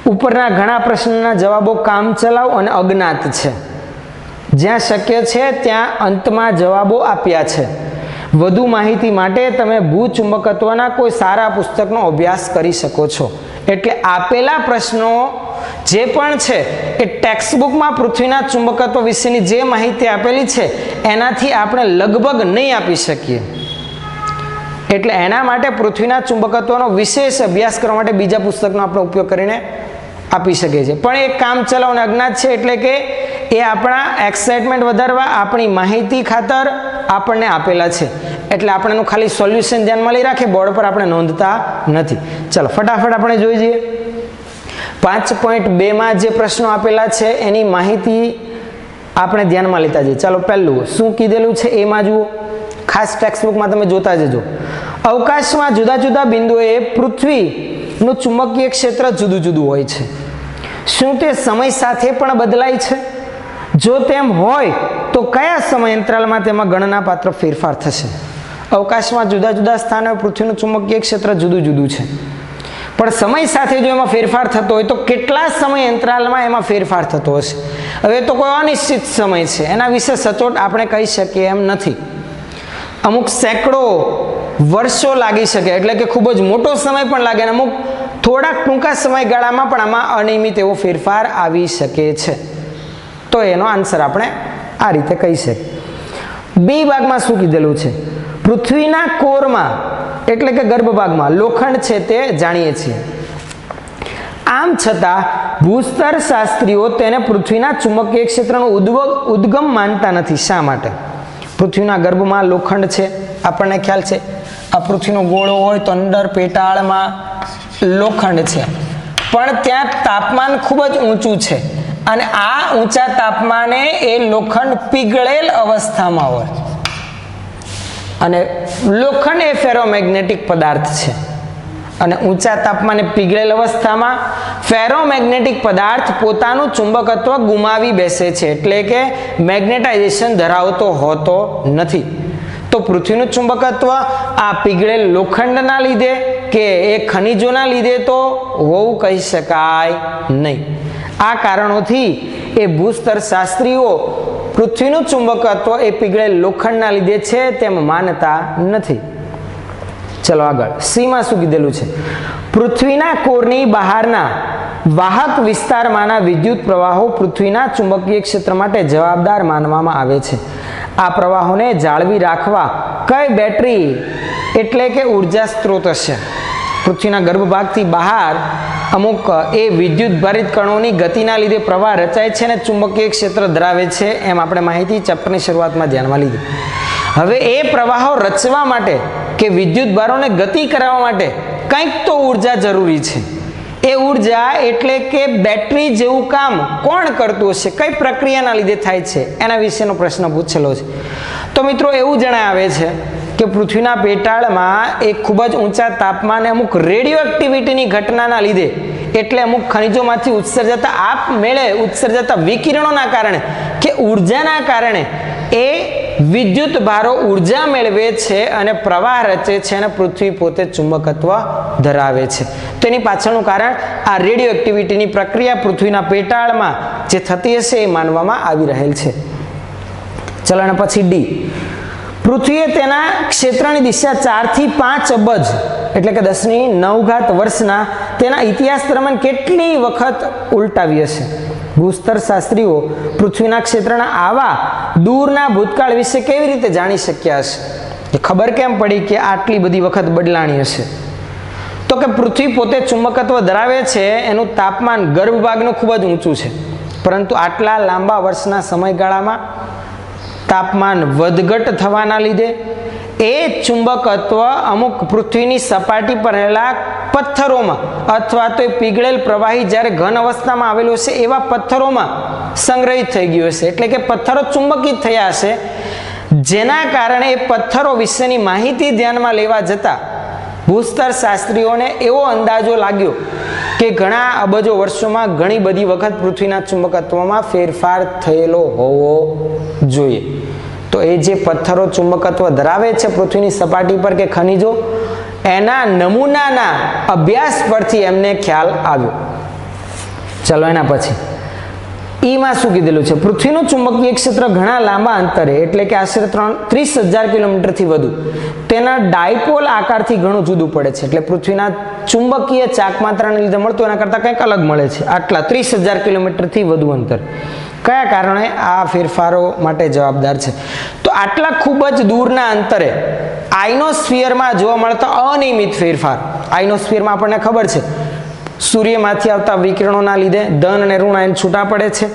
Speaker 1: ઉપરના ઘણા પ્રશ્નના જવાબો કામચલાઉ અને અજ્ઞાત છે. જ્યાં શક્ય છે ત્યાં અંતમાં જવાબો આપ્યા છે. વધુ માહિતી માટે તમે ભૂચુંબકત્વના કોઈ સારા પુસ્તકનો અભ્યાસ કરી શકો છો. એટલે આપેલા પ્રશ્નો જે પણ છે એ ટેક્સ્ટબુકમાં પૃથ્વીના ચુંબકત્વ વિશેની જે માહિતી આપેલી છે એનાથી આપણે લગભગ નહીં આપી શકીએ. એટલે એના માટે પૃથ્વીના ચુંબકત્વનો વિશેષ અભ્યાસ કરવા માટે બીજા પુસ્તકનો આપણે ઉપયોગ કરીને આપી શકીએ છીએ. પણ એ કામચલાઉ અને અજ્ઞાત છે, એટલે કે એ આપણા એક્સાઇટમેન્ટ વધારવા, આપણી માહિતી ખાતર આપણને આપેલા છે. એટલે આપણે એનું ખાલી સોલ્યુશન ધ્યાનમાં લઈ રાખીએ, બોર્ડ પર આપણે નોંધતા નથી. ચલો ફટાફટ આપણે જોઈ જઈએ. 5.2 જે પ્રશ્નો આપેલા છે એની માહિતી આપણે ધ્યાનમાં લેતા જઈએ. ચાલો પહેલું શું કીધેલું છે એમાં જુઓ, ખાસ ટેક્સ્ટબુકમાં તમે જોતા જજો. અવકાશમાં જુદા જુદા બિંદુએ પૃથ્વીનું ચુંબકીય ક્ષેત્ર જુદું જુદું હોય છે. શું તે સમય સાથે પણ બદલાય છે? જો તેમ હોય તો કયા સમય અંતરાલમાં તેમાં ગણનાપાત્ર ફેરફાર થશે? અવકાશમાં જુદા જુદા સ્થાને પૃથ્વીનું ચુંબકીય ક્ષેત્ર જુદું જુદું છે, પણ સમય સાથે જો એમાં ફેરફાર થતો હોય તો કેટલા સમય અંતરાલમાં એમાં ફેરફાર થતો હશે? હવે તો કોઈ અનિશ્ચિત સમય છે, એના વિશે સચોટ આપણે કહી શકીએ એમ નથી. અમુક સેંકડો વર્ષો લાગી શકે, એટલે કે ખૂબ જ મોટો સમય પણ લાગે, અને અમુક થોડાક ટૂંકા સમયગાળામાં પણ આમાં અનિયમિત એવો ફેરફાર આવી શકે છે. તો એનો આન્સર આપણે આ રીતે કહી શકીએ. બી ભાગમાં શું કીધેલું છે? પૃથ્વીના કોરમાં એટલે કે ગર્ભભાગમાં લોખંડ છે તે જાણીએ છીએ. આમ છતાં ભૂસ્તર શાસ્ત્રીઓ તેને પૃથ્વીના ચુંબકીય ક્ષેત્રનો ઉદ્ગમ માનતા નથી. શા માટે? પૃથ્વીના ગર્ભમાં લોખંડ છે, આપણને ખ્યાલ છે. આ પૃથ્વીનો ગોળો હોય તો અંદર પેટાળમાં લોખંડ છે, પણ ત્યાં તાપમાન ખૂબ જ ઊંચું છે, અને આ ઊંચા તાપમાને એ લોખંડ પીગળેલ અવસ્થામાં હોય. અને લોખંડ એ ફેરોમેગ્નેટિક પદાર્થ છે, અને ઊંચા તાપમાને પીગળેલ અવસ્થામાં ફેરોમેગ્નેટિક પદાર્થ પોતાનું ચુંબકત્વ ગુમાવી બેસે છે, એટલે કે મેગ્નેટાઇઝેશન ધરાવતો હોતો નથી. તો પૃથ્વીનું ચુંબકત્વ આ પીગળેલ લોખંડના લીધે કે એ ખનિજોના લીધે તો હોવું કહી શકાય નહીં. આ કારણોથી એ ભૂસ્તર શાસ્ત્રીઓ પૃથ્વીનું ચુંબકત્વ એ પીગળેલ લોખંડના લીધે છે તેમ માનતા નથી. ચલો આગળ સીમાં શું કીધેલું છે? પૃથ્વીના કોરની બહારના વાહક વિસ્તારમાંના વિદ્યુત પ્રવાહો પૃથ્વીના ચુંબકીય ક્ષેત્ર માટે જવાબદાર માનવામાં આવે છે. આ પ્રવાહોને જાળવી રાખવા કઈ બેટરી એટલે કે ઉર્જા સ્ત્રોત હશે? પૃથ્વીના ગર્ભભાગથી બહાર અમુક એ વિદ્યુત ભારિત કણોની ગતિના લીધે પ્રવાહ રચાય છે અને ચુંબકીય ક્ષેત્ર ધરાવે છે, એમ આપણે માહિતી ચેપ્ટરની શરૂઆતમાં ધ્યાનમાં લીધી. હવે એ પ્રવાહો રચવા માટે કે વિદ્યુત ભારોને ગતિ કરાવવા માટે કંઈક તો ઉર્જા જરૂરી છે. એ ઉર્જા એટલે કે બેટરી જેવું કામ કોણ કરતું હશે? કઈ પ્રક્રિયાના લીધે થાય છે? એના વિશેનો પ્રશ્ન પૂછેલો છે. તો મિત્રો એવું જણાવે છે કે પૃથ્વીના પેટાળમાં એક ખૂબ જ ઊંચા તાપમાને અમુક રેડિયો એક્ટિવિટીની ઘટનાના લીધે, એટલે અમુક ખનિજોમાંથી ઉત્સર્જાતા આપમેળે ઉત્સર્જાતા વિકિરણોના કારણે કે ઉર્જાના કારણે એ વિદ્યુત ભારો ઉર્જા મેળવે છે અને પ્રવાહ રચે છે, અને પૃથ્વી પોતે ચુંબકત્વ ધરાવે છે. તો એની પાછળનું કારણ આ રેડિયો એક્ટિવિટીની પ્રક્રિયા પૃથ્વીના પેટાળમાં જે થતી હશે એ માનવામાં આવી રહેલ છે. ચલો અને પછી ડી. પૃથ્વીએ તેના ક્ષેત્રની દિશા 4 થી 5 અબજ એટલે કે 10⁹ વર્ષના તેના ઇતિહાસ દરમિયાન કેટલી વખત ઉલટાવી હશે? ભૂસ્તર શાસ્ત્રીઓ પૃથ્વીના ક્ષેત્રના આવા દૂરના ભૂતકાળ વિશે કેવી રીતે જાણી શક્યા હશે? એ ખબર કેમ પડી કે આટલી બધી વખત બદલાણી હશે? તો કે પૃથ્વી પોતે ચુંબકત્વ ધરાવે છે, એનું તાપમાન ગર્ભભાગનું ખૂબ જ ઊંચું છે, પરંતુ આટલા લાંબા વર્ષના સમયગાળામાં તાપમાન વધઘટ થવાના લીધે એ ચુંબકત્વ અમુક પૃથ્વીની સપાટી પર રહેલા પથ્થરોમાં અથવા તો પીગળેલ પ્રવાહી જ્યારે ઘન અવસ્થામાં આવેલો હશે એવા પથ્થરોમાં સંગ્રહિત થઈ ગયું હશે, એટલે કે પથ્થરો ચુંબકિત થયા હશે, જેના કારણે એ પથ્થરો વિશેની માહિતી ધ્યાનમાં લેવા જતા ભૂસ્તર શાસ્ત્રીઓને એવો અંદાજો લાગ્યો કે ઘણા અબજો વર્ષોમાં ઘણી બધી વખત પૃથ્વીના ચુંબકત્વમાં ફેરફાર થયેલો હોવો જોઈએ. તો એ જે પથ્થરો ચુંબકત્વ ધરાવે છે પૃથ્વીની સપાટી પર કે ખનિજો, એના નમૂનાના અભ્યાસ પરથી એમને ખ્યાલ આવ્યો. ચલો એના પછી ઈમાં શું કીધેલું છે? પૃથ્વીનું ચુંબકીય ક્ષેત્ર ઘણા લાંબા અંતરે એટલે કે આશરે 30,000 કિલોમીટરથી વધુ તેના ડાયપોલ આકારથી ઘણું જુદું પડે છે. એટલે પૃથ્વીના ચુંબકીય ચાકમાત્રાને લીધે મળતું એના કરતાં કંઈક અલગ મળે છે. આટલા 30,000 કિલોમીટરથી વધુ અંતર કયા કારણે આ ફેરફારો માટે જવાબદાર છે? તો આટલા ખૂબ જ દૂરના અંતરે આઇનોસ્ફિયરમાં જોવા મળતા અનિયમિત ફેરફાર. આઇનોસ્ફિયરમાં આપણને ખબર છે સૂર્યમાંથી આવતા વિકિરણોના લીધે ધન અને ઋણ આયન છૂટા પડે છે.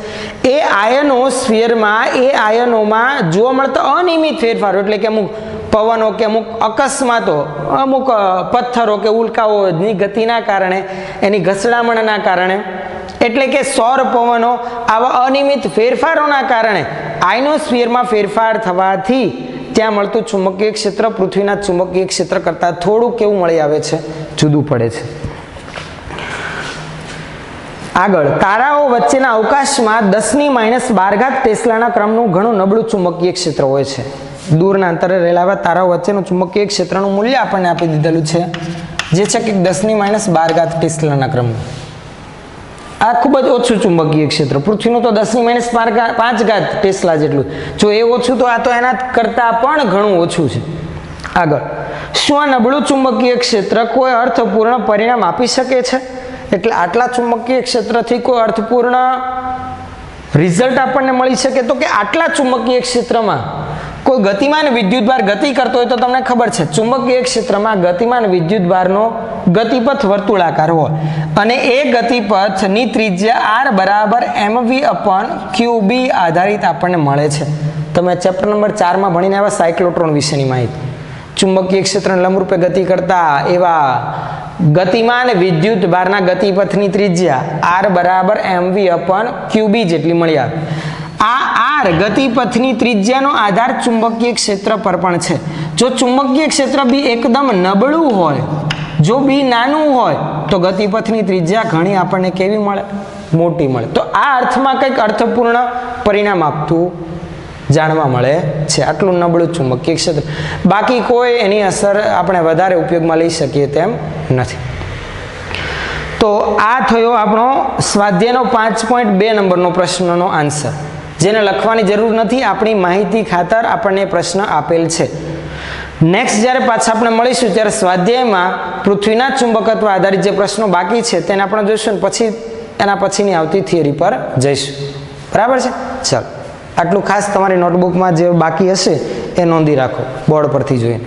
Speaker 1: એ આયનોસ્ફિયરમાં એ આયનોમાં જોવા મળતા અનિયમિત ફેરફારો એટલે કે અમુક પવનો કે અમુક અકસ્માતો, અમુક પથ્થરો કે ઉલ્કાઓની ગતિના કારણે, એની ઘસડામણના કારણે, એટલે કે સૌર પવનો, આવા અનિયમિત ફેરફારોના કારણે આઇનોસ્ફિયરમાં ફેરફાર થવાથી ત્યાં મળતું ચુંબકીય ક્ષેત્ર પૃથ્વીના ચુંબકીય ક્ષેત્ર કરતાં થોડું કેવું મળી આવે છે? જુદું પડે છે. આગળ, તારાઓ વચ્ચેના અવકાશમાં 10⁻12 ટેસ્લાના ક્રમનું ઘણું નબળું ચુંબકીય ક્ષેત્ર હોય છે. દૂરના અંતરે રહેલા તારાઓ વચ્ચેનું ચુંબકીય ક્ષેત્રનું મૂલ્ય આપણને આપી દીધેલું છે, જે છે કે 10⁻12 ટેસ્લાના ક્રમનું. આ ખૂબ જ ઓછું ચુંબકીય ક્ષેત્ર. પૃથ્વીનું તો 10⁻5 ટેસ્લા જેટલું. જો એ ઓછું તો આ તો એના કરતાં પણ ઘણું ઓછું છે. આગળ, શું આ નબળું ચુંબકીય ક્ષેત્ર કોઈ અર્થપૂર્ણ પરિણામ આપી શકે છે? એટલે આટલા ચુંબકીય ક્ષેત્રથી કોઈ અર્થપૂર્ણ રિઝલ્ટ આપણને મળી શકે? તો કે આટલા ચુંબકીય ક્ષેત્રમાં કોઈ ગતિમાન વિદ્યુતભાર ગતિ કરતો હોય તો તમને ખબર છે ચુંબકીય ક્ષેત્રમાં ગતિમાન વિદ્યુતભારનો ગતિપથ વર્તુળાકાર હોય અને એ ગતિપથની ત્રિજ્યા r બરાબર mv/qb આધારિત આપણને મળે છે. તમે ચેપ્ટર નંબર 4 માં ભણીને આવ્યા સાયક્લોટ્રોન વિશેની માહિતી. ચુંબકીય ક્ષેત્રને લંબરૂપે ગતિ કરતા એવા ગતિમાન વિદ્યુત ભારના ગતિપથની ત્રિજ્યા r બરાબર mv/qb જેટલી મળી આવે. આ r ગતિપથની ત્રિજ્યાનો આધાર ચુંબકીય ક્ષેત્ર પર પણ છે. જો ચુંબકીય ક્ષેત્ર બી એકદમ નબળું હોય, જો બી નાનું હોય, તો ગતિપથની ત્રિજ્યા ઘણી આપણને કેવી મળે? મોટી મળે. તો આ અર્થમાં કંઈક અર્થપૂર્ણ પરિણામ આપતું જાણવા મળે છે. આટલું નબળું ચુંબકીય ક્ષેત્ર. બાકી કોઈ એની અસર આપણે વધારે ઉપયોગમાં લઈ શકીએ તેમ નથી. તો આ થયો આપણો સ્વાધ્યાયનો 5.2 નંબરનો પ્રશ્નનો આન્સર, જેને લખવાની જરૂર નથી. આપણી માહિતી ખાતર આપણને પ્રશ્ન આપેલ છે. નેક્સ્ટ જ્યારે પાછા આપણે મળીશું ત્યારે સ્વાધ્યાયમાં પૃથ્વીના ચુંબકત્વ આધારિત જે પ્રશ્નો બાકી છે તેને આપણે જોઈશું અને પછી એના પછીની આવતી થિયરી પર જઈશું. બરાબર છે? ચાલો, આટલું ખાસ તમારી નોટબુકમાં જે બાકી હશે એ નોંધી રાખો બોર્ડ પરથી જોઈને.